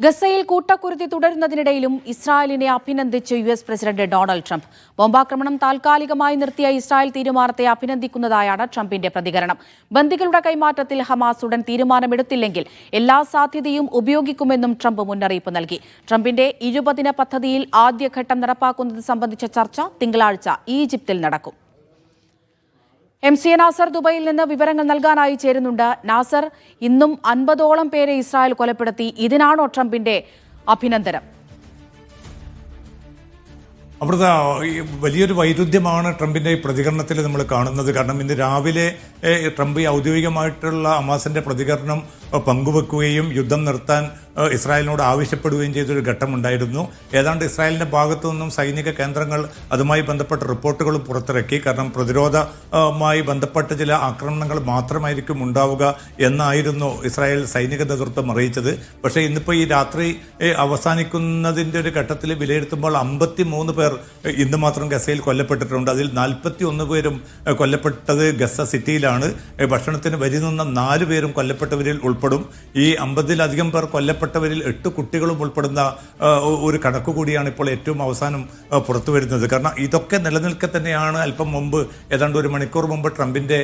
ഗസയിൽ കൂട്ടക്കുരുതി തുടരുന്നതിനിടയിലും ഇസ്രായേലിനെ അഭിനന്ദിച്ച് US president Donald Trump. ബോംബാക്രമണം താൽക്കാലികമായി നിർത്തിയ ഇസ്രായേൽ തീരുമാനത്തെ അഭിനന്ദിക്കുന്നതായാണ് ട്രംപിന്റെ പ്രതികരണം. ബന്ദികളുടെ കൈമാറ്റത്തിൽ ഹമാസ് ഉടൻ തീരുമാനമെടുത്തില്ലെങ്കിൽ എല്ലാ സാധ്യതയും ഉപയോഗിക്കുമെന്നും ട്രംപ് മുന്നറിയിപ്പ് നൽകി. ട്രംപിന്റെ 20 ദിന പദ്ധതിയിൽ ആദ്യഘട്ടം നടപ്പാക്കുന്നത് സംബന്ധിച്ച ചർച്ച തിങ്കളാഴ്ച ഈജിപ്തിൽ നടക്കും. MC നാസർ ദുബൈയിൽ നിന്ന് വിവരങ്ങൾ നൽകാനായി ചേരുന്നുണ്ട്. നാസർ, ഇന്നും 50ഓളം പേരെ ഇസ്രായേൽ കൊലപ്പെടുത്തി. ഇതിനാണോ ട്രംപിന്റെ അഭിനന്ദനം? അവിടുത്തെ വലിയൊരു വൈരുദ്ധ്യമാണ് ട്രംപിന്റെ ഈ പ്രതികരണത്തിൽ നമ്മൾ കാണുന്നത്. കാരണം ഇന്ന് രാവിലെ ട്രംപ് ഔദ്യോഗികമായിട്ടുള്ള ഹമാസിന്റെ പ്രതികരണം പങ്കുവെക്കുകയും യുദ്ധം നിർത്താൻ ഇസ്രായേലിനോട് ആവശ്യപ്പെടുകയും ചെയ്തൊരു ഘട്ടമുണ്ടായിരുന്നു. ഏതാണ്ട് ഇസ്രായേലിന്റെ ഭാഗത്തു നിന്നും സൈനിക കേന്ദ്രങ്ങൾ അതുമായി ബന്ധപ്പെട്ട റിപ്പോർട്ടുകളും പുറത്തിറക്കി. കാരണം പ്രതിരോധവുമായി ബന്ധപ്പെട്ട ചില ആക്രമണങ്ങൾ മാത്രമായിരിക്കും ഉണ്ടാവുക എന്നായിരുന്നു ഇസ്രായേൽ സൈനിക നേതൃത്വം അറിയിച്ചത്. പക്ഷേ ഇന്നിപ്പോൾ ഈ രാത്രി അവസാനിക്കുന്നതിൻ്റെ ഒരു ഘട്ടത്തിൽ വിലയിരുത്തുമ്പോൾ 53 പേർ ഇന്ന് മാത്രം ഗസയിൽ കൊല്ലപ്പെട്ടിട്ടുണ്ട്. അതിൽ 41 പേരും കൊല്ലപ്പെട്ടത് ഗസ സിറ്റിയിലാണ്. ഭക്ഷണത്തിന് വരി നിന്ന 4 പേരും കൊല്ലപ്പെട്ടവരിൽ ഉൾപ്പെടും. ഈ 50-ലധികം പേർ കൊല്ലപ്പെട്ടവരിൽ 8 കുട്ടികളും ഉൾപ്പെടുന്ന ഒരു കണക്ക് കൂടിയാണ് ഇപ്പോൾ ഏറ്റവും അവസാനം പുറത്തു വരുന്നത്. കാരണം ഇതൊക്കെ നിലനിൽക്കെ തന്നെയാണ് അല്പം മുമ്പ്, ഏതാണ്ട് 1 മണിക്കൂർ മുമ്പ് ട്രംപിന്റെ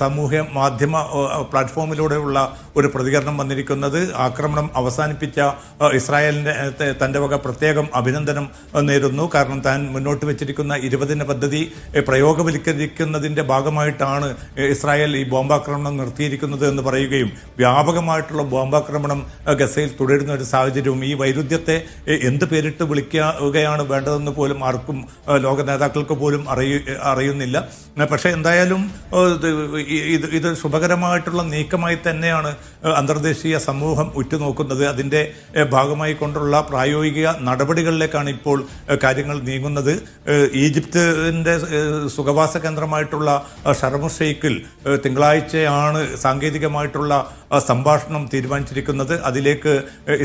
സാമൂഹ്യ മാധ്യമ പ്ലാറ്റ്ഫോമിലൂടെയുള്ള ഒരു പ്രതികരണം വന്നിരിക്കുന്നത്. ആക്രമണം അവസാനിപ്പിച്ച ഇസ്രായേലിന്റെ തന്റെ വക പ്രത്യേകം അഭിനന്ദനം നേരുന്നു. കാരണം താൻ മുന്നോട്ട് വെച്ചിരിക്കുന്ന 20 ദിന പദ്ധതി പ്രയോഗവൽക്കരിക്കുന്നതിന്റെ ഭാഗമായിട്ടാണ് ഇസ്രായേൽ ഈ ബോംബാക്രമണം നിർത്തിയിരിക്കുന്നത് എന്ന് പറയുകയും വ്യാപകമായിട്ടുള്ള ബോംബാക്രമണം ഗസയിൽ തുടരുന്ന ഒരു സാഹചര്യവും ഈ വൈരുദ്ധ്യത്തെ എന്ത് പേരിട്ട് വിളിക്കുകയാണ് വേണ്ടതെന്ന് പോലും ആർക്കും, ലോക നേതാക്കൾക്ക് പോലും അറിയുന്നില്ല. പക്ഷേ എന്തായാലും ഇത് ശുഭകരമായിട്ടുള്ള നീക്കമായി തന്നെയാണ് അന്തർദേശീയ സമൂഹം ഉറ്റുനോക്കുന്നത്. അതിൻ്റെ ഭാഗമായി കൊണ്ടുള്ള പ്രായോഗിക നടപടികളിലേക്കാണ് ഇപ്പോൾ കാര്യങ്ങൾ നീങ്ങുന്നത്. ഈജിപ്തിൻ്റെ സുഖവാസ കേന്ദ്രമായിട്ടുള്ള ഷർമു ഷെയ്ഖിൽ തിങ്കളാഴ്ചയാണ് സാങ്കേതികമായിട്ടുള്ള സംഭാഷണം തീരുമാനിച്ചിരിക്കുന്നത്. അതിലേക്ക്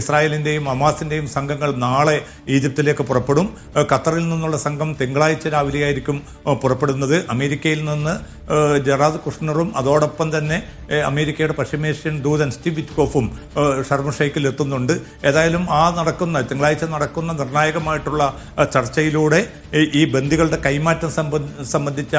ഇസ്രായേലിൻ്റെയും ഹമാസിൻ്റെയും സംഘങ്ങൾ നാളെ ഈജിപ്തിലേക്ക് പുറപ്പെടും. ഖത്തറിൽ നിന്നുള്ള സംഘം തിങ്കളാഴ്ച രാവിലെയായിരിക്കും പുറപ്പെടുന്നത്. അമേരിക്കയിൽ നിന്ന് ജറാദ് കുഷ്ണറും അതോടൊപ്പം തന്നെ അമേരിക്കയുടെ പശ്ചിമേഷ്യൻ ദൂതൻ സ്റ്റീവ് വിറ്റ്കോഫും ഷർമു ഷെയ്ഖിൽ എത്തുന്നുണ്ട്. ഏതായാലും തിങ്കളാഴ്ച നടക്കുന്ന നിർണായകമായിട്ടുള്ള ചർച്ചയിലൂടെ ഈ ബന്ദികളുടെ കൈമാറ്റം സംബന്ധിച്ച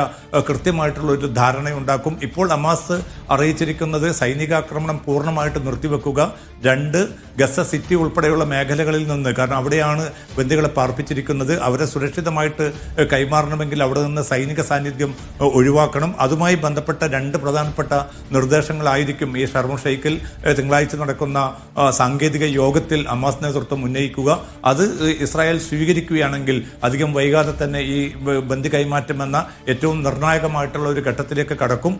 കൃത്യമായിട്ടുള്ള ഒരു ധാരണയുണ്ടാക്കും. ഇപ്പോൾ ഹമാസ് അറിയിച്ചിരിക്കുന്നത് സൈനികാക്രമണം പൂർണ്ണമായിട്ട് നിർത്തിവെക്കുക, 2 ഗസ സിറ്റി ഉൾപ്പെടെയുള്ള മേഖലകളിൽ നിന്ന്, കാരണം അവിടെയാണ് ബന്ദികളെ പാർപ്പിച്ചിരിക്കുന്നത്, അവരെ സുരക്ഷിതമായിട്ട് കൈമാറണമെങ്കിൽ അവിടെ നിന്ന് സൈനിക സാന്നിധ്യം ഒഴിവാക്കണം. അതുമായി ബന്ധപ്പെട്ട 2 പ്രധാനപ്പെട്ട നിർദ്ദേശങ്ങളായിരിക്കും ഈ ഷർമു ഷെയ്ഖിൽ തിങ്കളാഴ്ച നടക്കുന്ന സാങ്കേതിക യോഗത്തിൽ ഹമാസ് നേതൃത്വം ഉന്നയിക്കുക. അത് ഇസ്രായേൽ സ്വീകരിക്കുകയാണെങ്കിൽ അധികം വൈകാതെ തന്നെ ഈ ബന്ദി കൈമാറ്റം എന്ന ഏറ്റവും നിർണായകമായിട്ടുള്ള ഒരു ഘട്ടത്തിലേക്ക് കടക്കും.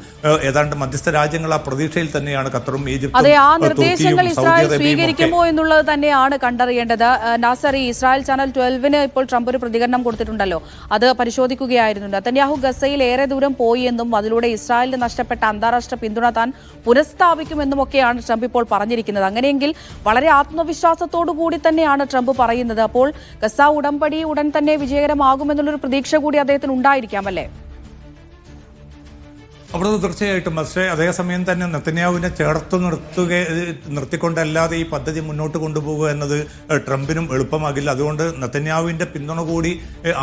ഏതാണ്ട് മധ്യസ്ഥ രാജ്യങ്ങൾ ആ പ്രതീക്ഷയിൽ തന്നെയാണ് ഖത്തറും ഈജിപ്തും. അതെ, ആ നിർദ്ദേശങ്ങൾ ഇസ്രായേൽ സ്വീകരിക്കുമോ എന്നുള്ളത് തന്നെയാണ് കണ്ടറിയേണ്ടത്. നാസർ, ഈ ഇസ്രായേൽ ചാനൽ 12-ന് ഇപ്പോൾ ട്രംപ് ഒരു പ്രതികരണം കൊടുത്തിട്ടുണ്ടല്ലോ, അത് പരിശോധിക്കുകയായിരുന്നു. നെതന്യാഹു ഗസയിൽ ഏറെ ദൂരം പോയി എന്നും അതിലൂടെ ഇസ്രായേലിന് നഷ്ടപ്പെട്ട അന്താരാഷ്ട്ര പിന്തുണ താൻ പുനഃസ്ഥാപിക്കുമെന്നുമൊക്കെയാണ് ട്രംപ് ഇപ്പോൾ പറഞ്ഞിരിക്കുന്നത്. അങ്ങനെയെങ്കിൽ വളരെ ആത്മവിശ്വാസത്തോടു കൂടി തന്നെയാണ് ട്രംപ് പറയുന്നത്. അപ്പോൾ ഗസ ഉടമ്പടി ഉടൻ തന്നെ വിജയകരമാകുമെന്നുള്ളൊരു പ്രതീക്ഷ കൂടി അദ്ദേഹത്തിന് ഉണ്ടായിരിക്കാമല്ലേ? അവിടെ തീർച്ചയായിട്ടും. പക്ഷേ അതേസമയം തന്നെ നെതന്യാഹുവിനെ നിർത്തിക്കൊണ്ടല്ലാതെ ഈ പദ്ധതി മുന്നോട്ട് കൊണ്ടുപോകുക എന്നത് ട്രംപിനും എളുപ്പമാകില്ല. അതുകൊണ്ട് നെതന്യാഹുവിൻ്റെ പിന്തുണ കൂടി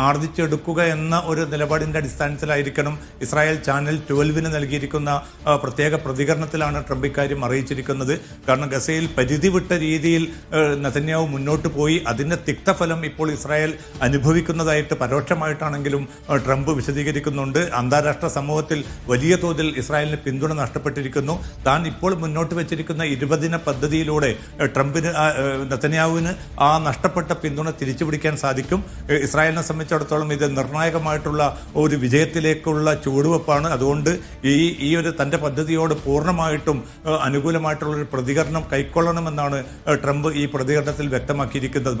ആർജിച്ചെടുക്കുക എന്ന ഒരു നിലപാടിൻ്റെ അടിസ്ഥാനത്തിലായിരിക്കണം ഇസ്രായേൽ ചാനൽ 12-ന് നൽകിയിരിക്കുന്ന പ്രത്യേക പ്രതികരണത്തിലാണ് ട്രംപ് ഇക്കാര്യം അറിയിച്ചിരിക്കുന്നത്. കാരണം ഗസയിൽ പരിധി വിട്ട രീതിയിൽ നെതന്യാഹു മുന്നോട്ട് പോയി അതിൻ്റെ തിക്തഫലം ഇപ്പോൾ ഇസ്രായേൽ അനുഭവിക്കുന്നതായിട്ട് പരോക്ഷമായിട്ടാണെങ്കിലും ട്രംപ് വിശദീകരിക്കുന്നുണ്ട്. അന്താരാഷ്ട്ര സമൂഹത്തിൽ വലിയ തോതിൽ ഇസ്രായേലിന് പിന്തുണ നഷ്ടപ്പെട്ടിരിക്കുന്നു. താൻ ഇപ്പോൾ മുന്നോട്ട് വെച്ചിരിക്കുന്ന 20 ദിന പദ്ധതിയിലൂടെ നെതന്യാഹുവിന് ആ നഷ്ടപ്പെട്ട പിന്തുണ തിരിച്ചുപിടിക്കാൻ സാധിക്കും. ഇസ്രായേലിനെ സംബന്ധിച്ചിടത്തോളം ഇത് നിർണായകമായിട്ടുള്ള ഒരു വിജയത്തിലേക്കുള്ള ചുവടുവെപ്പാണ്. അതുകൊണ്ട് ഈ ഒരു തൻ്റെ പദ്ധതിയോട് പൂർണ്ണമായിട്ടും അനുകൂലമായിട്ടുള്ള ഒരു പ്രതികരണം കൈക്കൊള്ളണമെന്നാണ് ട്രംപ് ഈ പ്രതികരണത്തിൽ വ്യക്തമാക്കിയിരിക്കുന്നത്.